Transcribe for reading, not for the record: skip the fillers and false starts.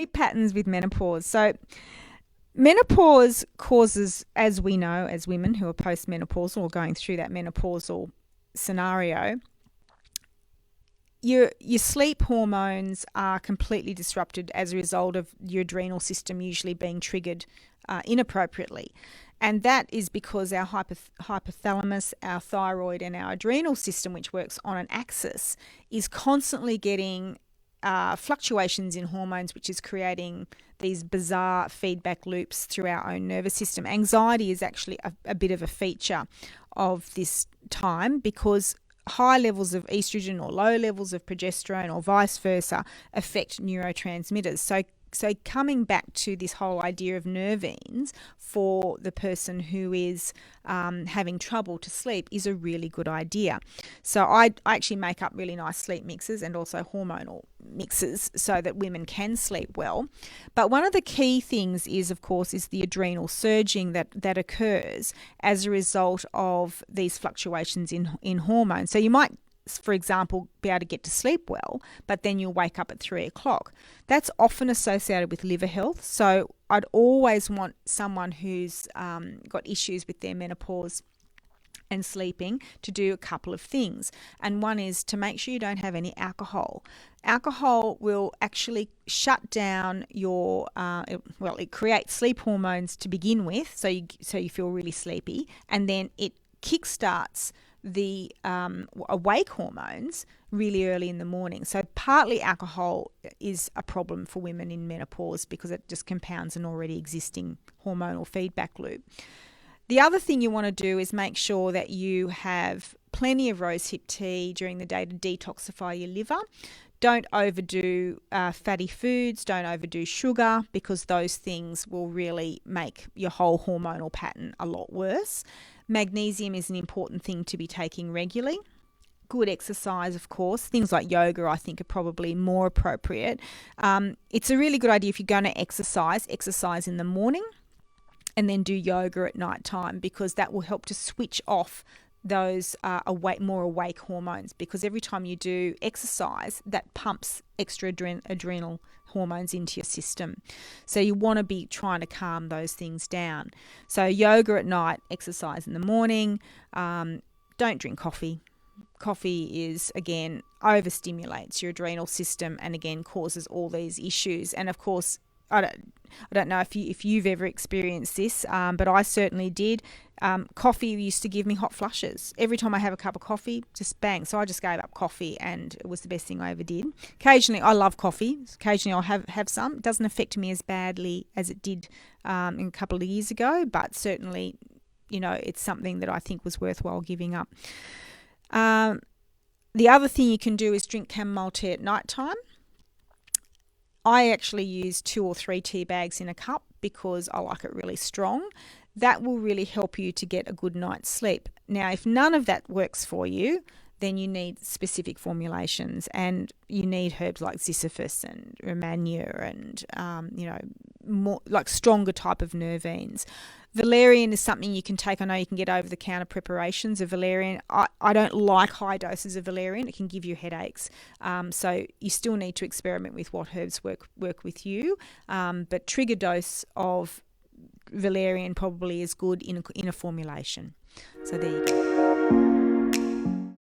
sleep patterns with menopause. So menopause causes, as we know, as women who are postmenopausal or going through that menopausal scenario, your sleep hormones are completely disrupted as a result of your adrenal system usually being triggered inappropriately. And that is because our hypothalamus, our thyroid, and our adrenal system, which works on an axis, is constantly getting fluctuations in hormones, which is creating these bizarre feedback loops through our own nervous system. Anxiety is actually a bit of a feature of this time because high levels of estrogen or low levels of progesterone or vice versa affect neurotransmitters. So coming back to this whole idea of nervines for the person who is having trouble to sleep is a really good idea. So I actually make up really nice sleep mixes and also hormonal mixes so that women can sleep well. But one of the key things is, of course, is the adrenal surging that occurs as a result of these fluctuations in hormones. So you might, for example, be able to get to sleep well, but then you'll wake up at 3 o'clock. That's often associated with liver health. So I'd always want someone who's got issues with their menopause and sleeping to do a couple of things. And one is to make sure you don't have any alcohol. Alcohol will actually shut down your, it creates sleep hormones to begin with, so you feel really sleepy, and then it kickstarts the awake hormones really early in the morning. So partly alcohol is a problem for women in menopause because it just compounds an already existing hormonal feedback loop. The other thing you want to do is make sure that you have plenty of rosehip tea during the day to detoxify your liver. Don't overdo fatty foods, don't overdo sugar, because those things will really make your whole hormonal pattern a lot worse. Magnesium is an important thing to be taking regularly. Good exercise, of course. Things like yoga, I think, are probably more appropriate. It's a really good idea if you're going to exercise in the morning and then do yoga at night time, because that will help to switch off those more awake hormones, because every time you do exercise, that pumps extra adrenal hormones into your system. So you want to be trying to calm those things down. So yoga at night, exercise in the morning. Don't drink coffee. Coffee is, again, overstimulates your adrenal system and, again, causes all these issues. And, of course, I don't know if you've ever experienced this, but I certainly did. Coffee used to give me hot flushes. Every time I have a cup of coffee, just bang. So I just gave up coffee, and it was the best thing I ever did. Occasionally, I love coffee. Occasionally, I'll have some. It doesn't affect me as badly as it did a couple of years ago, but certainly, it's something that I think was worthwhile giving up. The other thing you can do is drink chamomile tea at night time. I actually use 2 or 3 tea bags in a cup because I like it really strong. That will really help you to get a good night's sleep. Now, if none of that works for you, then you need specific formulations, and you need herbs like ziziphus and romania and, more like stronger type of nervines. Valerian is something you can take. I know you can get over-the-counter preparations of valerian. I don't like high doses of valerian. It can give you headaches. So you still need to experiment with what herbs work with you. But trigger dose of valerian probably is good in a formulation. So there you go.